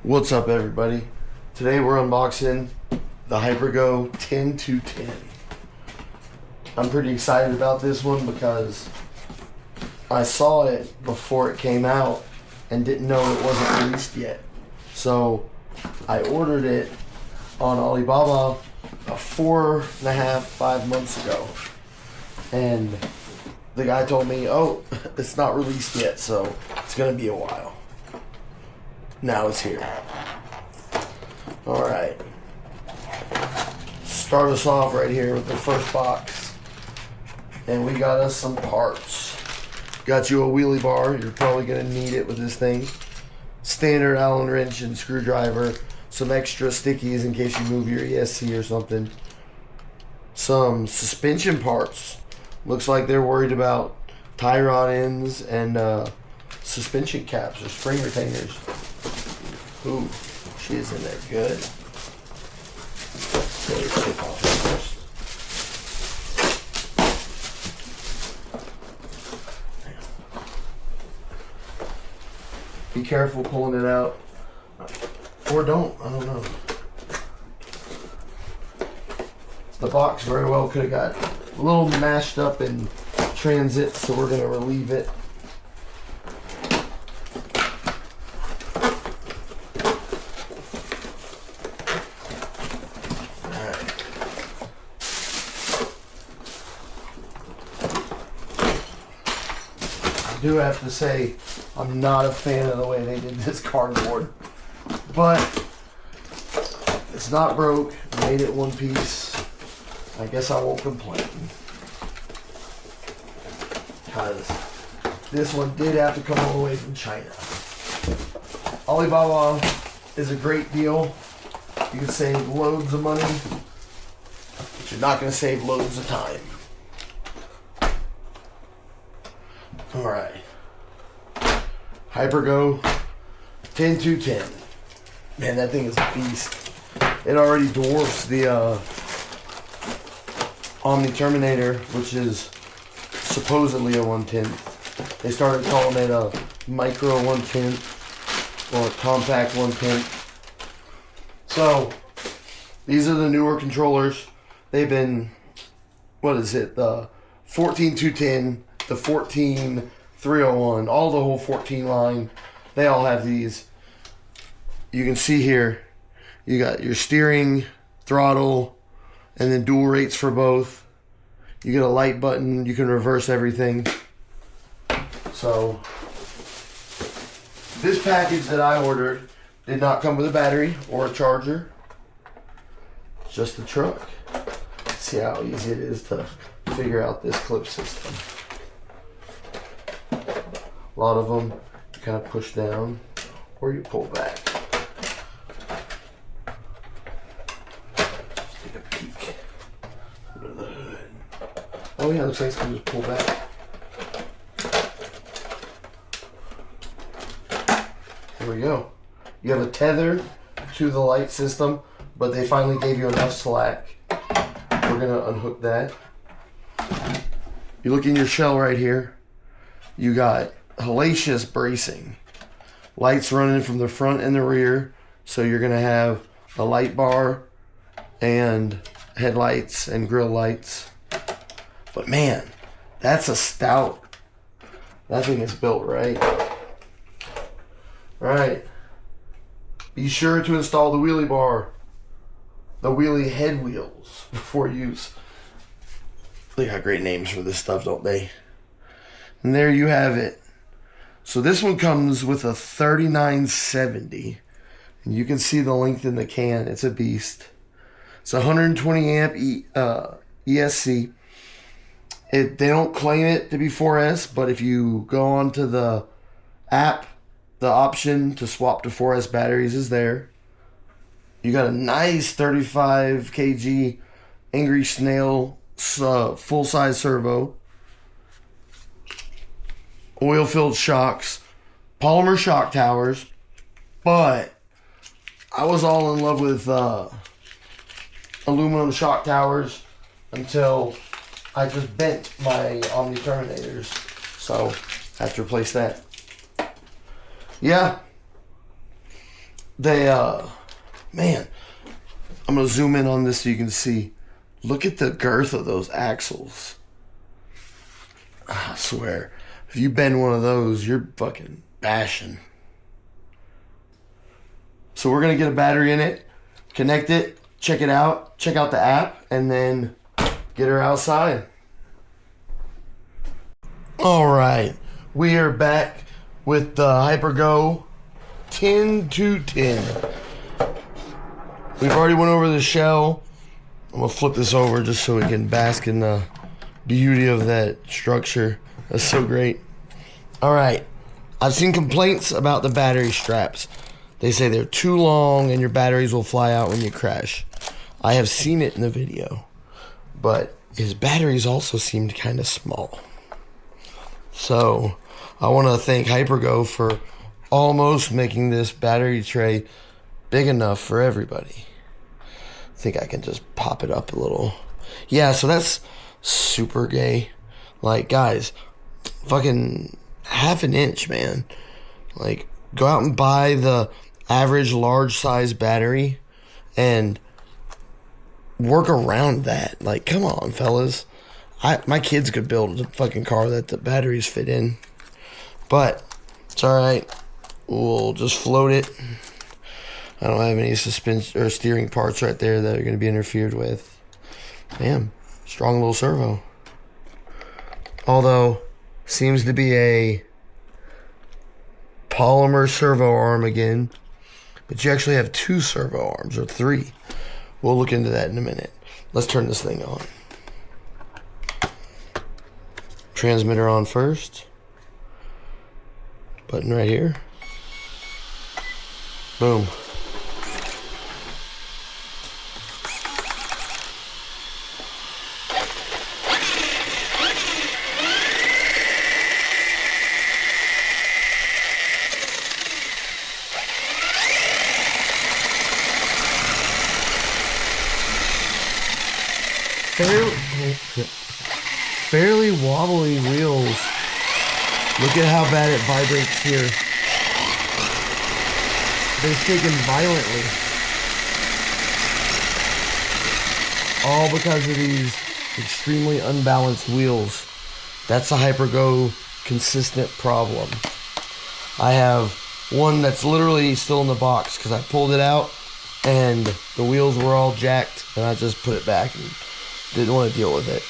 What's up, everybody? Today we're unboxing the Hypergo 10-210. I'm pretty excited about this one because I saw it before it came out and didn't know it wasn't released yet. So I ordered it on Alibaba 4.5-5 months ago. And the guy told me, oh, it's not released yet, so it's gonna be a while. Now it's here. Alright. Start us off right here with the first box. And we got us some parts. Got you a wheelie bar. You're probably going to need it with this thing. Standard Allen wrench and screwdriver. Some extra stickies in case you move your ESC or something. Some suspension parts. Looks like they're worried about tie rod ends and suspension caps or spring retainers. Ooh, she is in there good. Take off first. Be careful pulling it out. Or don't, I don't know. The box very well could have got a little mashed up in transit, so we're going to relieve it. I do have to say, I'm not a fan of the way they did this cardboard, but it's not broke. Made it one piece. I guess I won't complain, because this one did have to come all the way from China. Alibaba is a great deal. You can save loads of money, but you're not going to save loads of time. Alright. Hypergo 10-210. Man, that thing is a beast. It already dwarfs the Omni Terminator, which is supposedly a 1/10. They started calling it a micro 1/10 or a compact 1/10. So, these are the newer controllers. They've been, what is it, the 14-210, the 14-301, all the whole 14 line. They all have these. You can see here, you got your steering, throttle, and then dual rates for both. You get a light button. You can reverse everything. So, this package that I ordered did not come with a battery or a charger. It's just the truck. See how easy it is to figure out this clip system. A lot of them you kind of push down or you pull back. Let's take a peek under the hood. Oh yeah, looks like it's going to just pull back. There we go. You have a tether to the light system, but they finally gave you enough slack. We're going to unhook that. You look in your shell right here. You got hellacious bracing. Lights running from the front and the rear. So you're going to have a light bar and headlights and grill lights. But man, that's a stout. That thing is built right. Right. Be sure to install the wheelie bar, the wheelie head wheels before use. They got great names for this stuff, don't they? And there you have it. So this one comes with a 3970. And you can see the length in the can. It's a beast. It's 120 amp ESC. They don't claim it to be 4S, but if you go onto the app, the option to swap to 4S batteries is there. You got a nice 35 kg Angry Snail full-size servo. Oil-filled shocks. Polymer shock towers. But I was all in love with aluminum shock towers until I just bent my Omni Terminators. So I have to replace that. Yeah. They, man, I'm going to zoom in on this so you can see. Look at the girth of those axles. I swear, if you bend one of those, you're fucking bashing. So we're going to get a battery in it, connect it, check it out, check out the app, and then get her outside. All right, we are back with the Hypergo 10-210. We've already went over the shell. I'm gonna flip this over just so we can bask in the beauty of that structure. That's so great. All right, I've seen complaints about the battery straps. They say they're too long and your batteries will fly out when you crash. I have seen it in the video, but his batteries also seemed kind of small. So I want to thank Hypergo for almost making this battery tray big enough for everybody. I think I can just pop it up a little. Yeah, so that's super gay. Like, guys, fucking half an inch, man. Like, go out and buy the average large size battery and work around that. Like, come on, fellas. My kids could build a fucking car that the batteries fit in. But it's alright. We'll just float it. I don't have any suspension or steering parts right there that are going to be interfered with. Damn, strong little servo. Although, seems to be a polymer servo arm again. But you actually have 2 servo arms, or 3. We'll look into that in a minute. Let's turn this thing on. Transmitter on first. Button right here. Boom. Fairly wobbly wheels. Look at how bad it vibrates here. They're shaking violently. All because of these extremely unbalanced wheels. That's a Hypergo consistent problem. I have one that's literally still in the box because I pulled it out and the wheels were all jacked and I just put it back and didn't want to deal with it.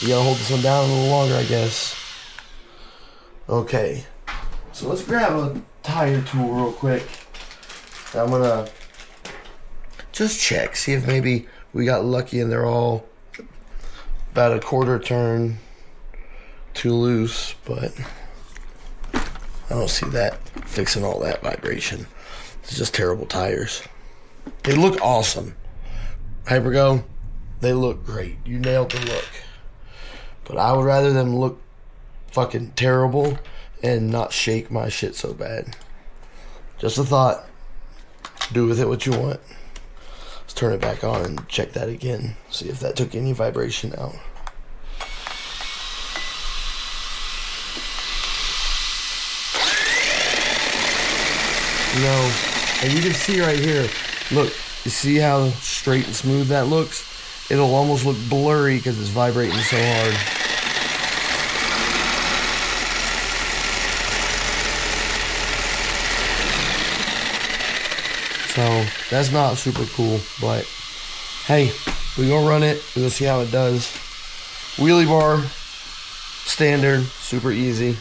You gotta hold this one down a little longer, I guess. Okay, so let's grab a tire tool real quick. I'm gonna just check, see if maybe we got lucky and they're all about a quarter turn too loose, but I don't see that fixing all that vibration. It's just terrible tires. They look awesome. Hypergo, they look great. You nailed the look. But I would rather them look fucking terrible and not shake my shit so bad. Just a thought. Do with it what you want. Let's turn it back on and check that again. See if that took any vibration out. No. And you can see right here. Look. You see how straight and smooth that looks? It'll almost look blurry because it's vibrating so hard. So, that's not super cool, but hey, we're gonna run it. We're gonna see how it does. Wheelie bar, standard, super easy.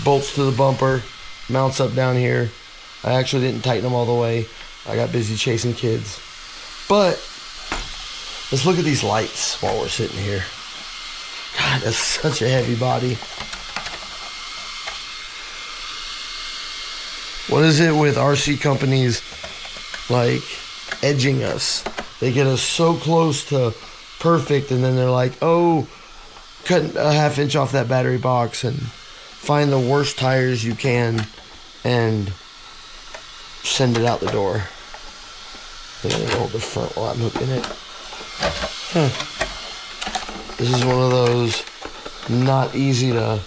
Bolts to the bumper, mounts up down here. I actually didn't tighten them all the way. I got busy chasing kids. But let's look at these lights while we're sitting here. God, that's such a heavy body. What is it with RC companies like edging us? They get us so close to perfect and then they're like, oh, cut a half inch off that battery box and find the worst tires you can and send it out the door. I'm gonna hold the front while I'm hooking it. This is one of those not easy to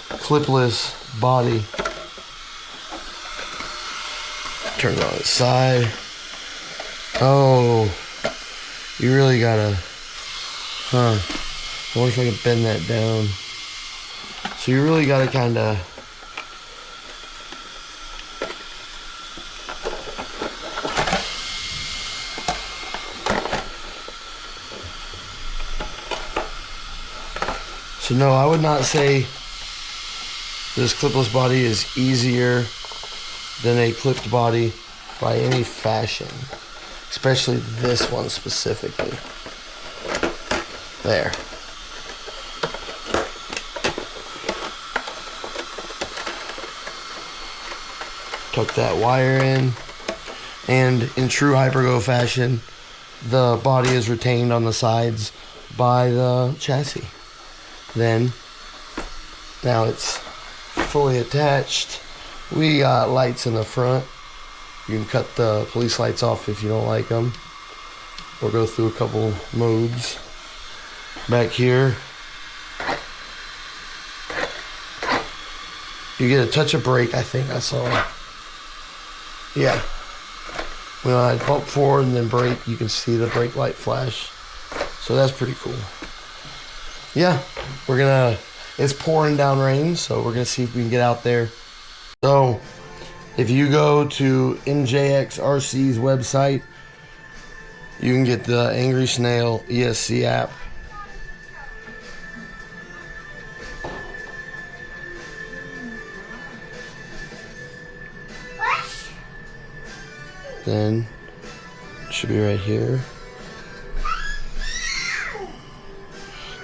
clipless body. Turn it on its side. Oh, you really gotta, I wonder if I can bend that down. So you really gotta kinda, so no, I would not say this clipless body is easier than a clipped body by any fashion, especially this one specifically. There. Tuck that wire in, and in true Hypergo fashion, the body is retained on the sides by the chassis. Then, now it's fully attached. We got lights in the front. You can cut the police lights off if you don't like them, or go through a couple modes. Back here, you get a touch of brake, I think I saw. Yeah. When I bump forward and then brake, you can see the brake light flash. So that's pretty cool. Yeah, it's pouring down rain, so we're gonna see if we can get out there. So, if you go to MJXRC's website, you can get the Angry Snail ESC app. Then, it should be right here.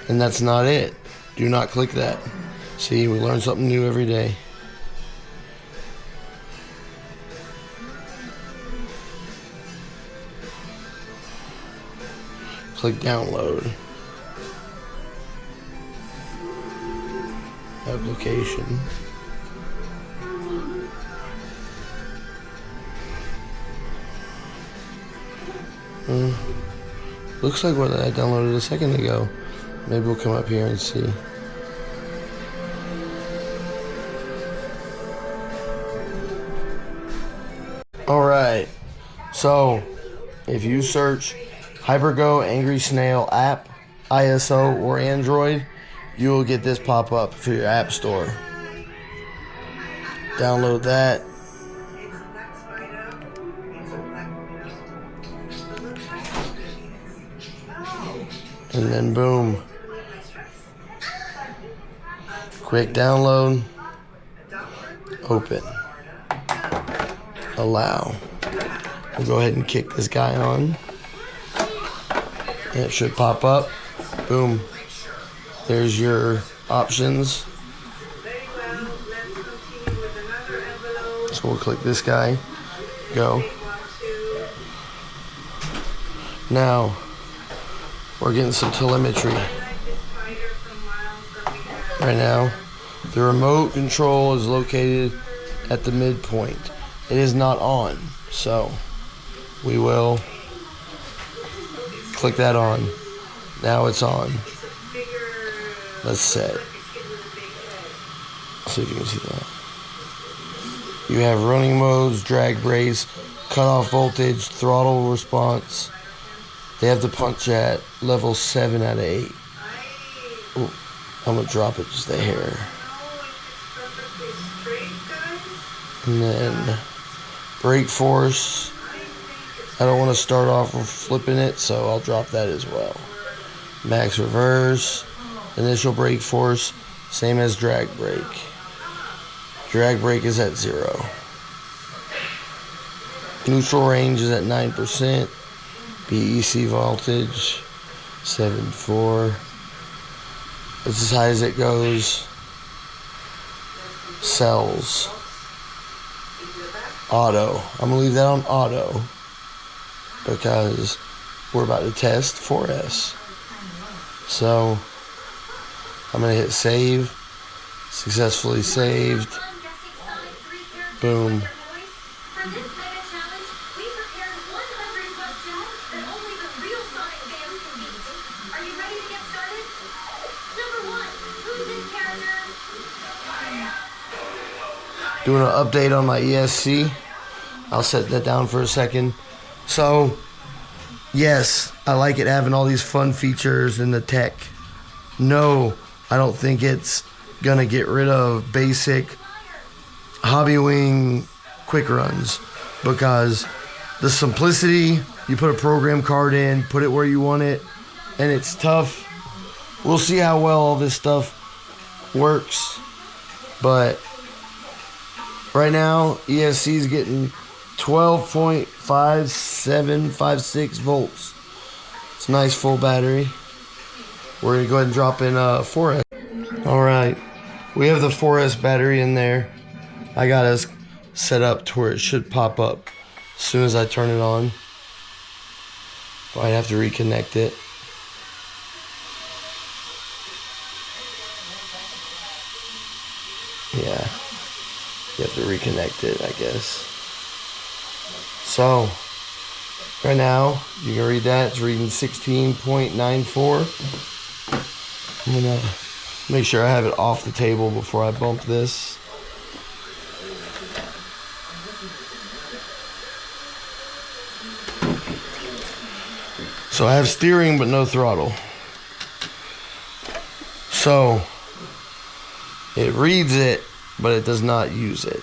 And that's not it. Do not click that. See, we learn something new every day. Click download. Application. Looks like what I downloaded a second ago. Maybe we'll come up here and see. Alright, so if you search Hypergo Angry Snail app, ISO or Android, you will get this pop up for your app store. Download that. And then boom. Quick download. Open. Allow. We'll go ahead and kick this guy on. And it should pop up. Boom. There's your options. So we'll click this guy. Go. Now, we're getting some telemetry. Right now, the remote control is located at the midpoint. It is not on, so we will click that on. Now it's on. Let's set. See if you can see that. You have running modes, drag brace, cutoff voltage, throttle response. They have the punch at level 7 out of 8. Ooh, I'm gonna drop it just a hair. And then brake force. I don't want to start off with flipping it, so I'll drop that as well. Max reverse. Initial brake force, same as drag brake. Drag brake is at 0. Neutral range is at 9%. BEC voltage 7.4. That's as high as it goes. Cells. Auto. I'm gonna leave that on auto because we're about to test 4S. So I'm gonna hit save. Successfully saved. Boom. Doing an update on my ESC. I'll set that down for a second. So, yes, I like it having all these fun features and the tech. No, I don't think it's gonna get rid of basic Hobbywing quick runs, because the simplicity, you put a program card in, put it where you want it, and it's tough. We'll see how well all this stuff works, but right now ESC is getting 12.5756 volts. It's a nice full battery. We're gonna go ahead and drop in 4S. All right, we have the 4S battery in there. I got us set up to where it should pop up as soon as I turn it on. Might have to reconnect it. Yeah, you have to reconnect it, I guess. So, right now, you can read that. It's reading 16.94. I'm gonna make sure I have it off the table before I bump this. So I have steering but no throttle. So it reads it, but it does not use it.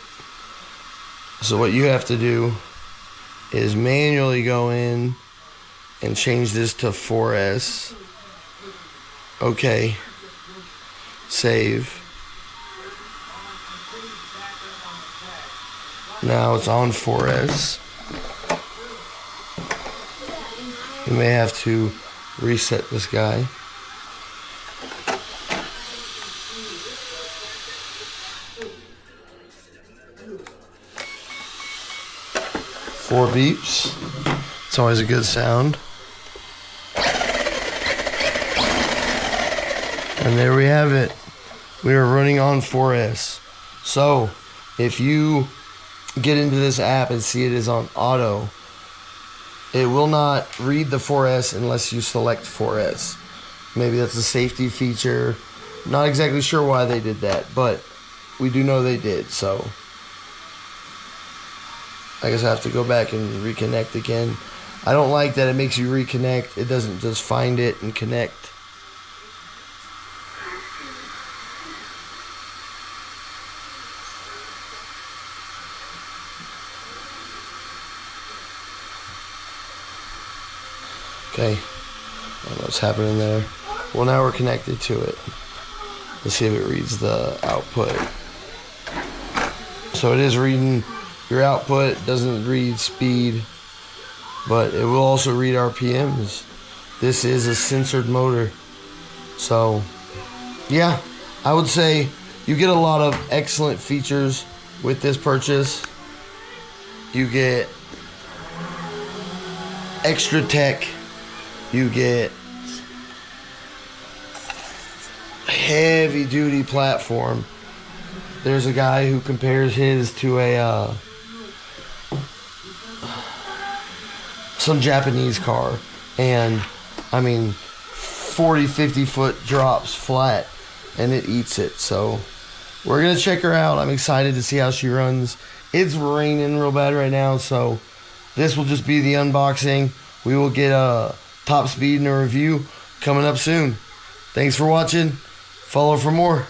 So what you have to do is manually go in and change this to 4S. Okay. Save. Now it's on 4S. You may have to reset this guy. Four beeps. It's always a good sound. And there we have it. We are running on 4S. So, if you get into this app and see it is on auto, it will not read the 4S unless you select 4S. Maybe that's a safety feature. Not exactly sure why they did that, but we do know they did. So I guess I have to go back and reconnect again. I don't like that it makes you reconnect. It doesn't just find it and connect. Okay, I don't know what's happening there. Well, now we're connected to it. Let's see if it reads the output. So it is reading your output. It doesn't read speed, but it will also read RPMs. This is a sensored motor. So, yeah, I would say you get a lot of excellent features with this purchase. You get extra tech. You get heavy duty platform. There's a guy who compares his to a some Japanese car, and I mean 40-50 foot drops flat and it eats it. So we're gonna check her out. I'm excited to see how she runs. It's raining real bad right now, so this will just be the unboxing. We will get a top speed and a review coming up soon. Thanks for watching. Follow for more.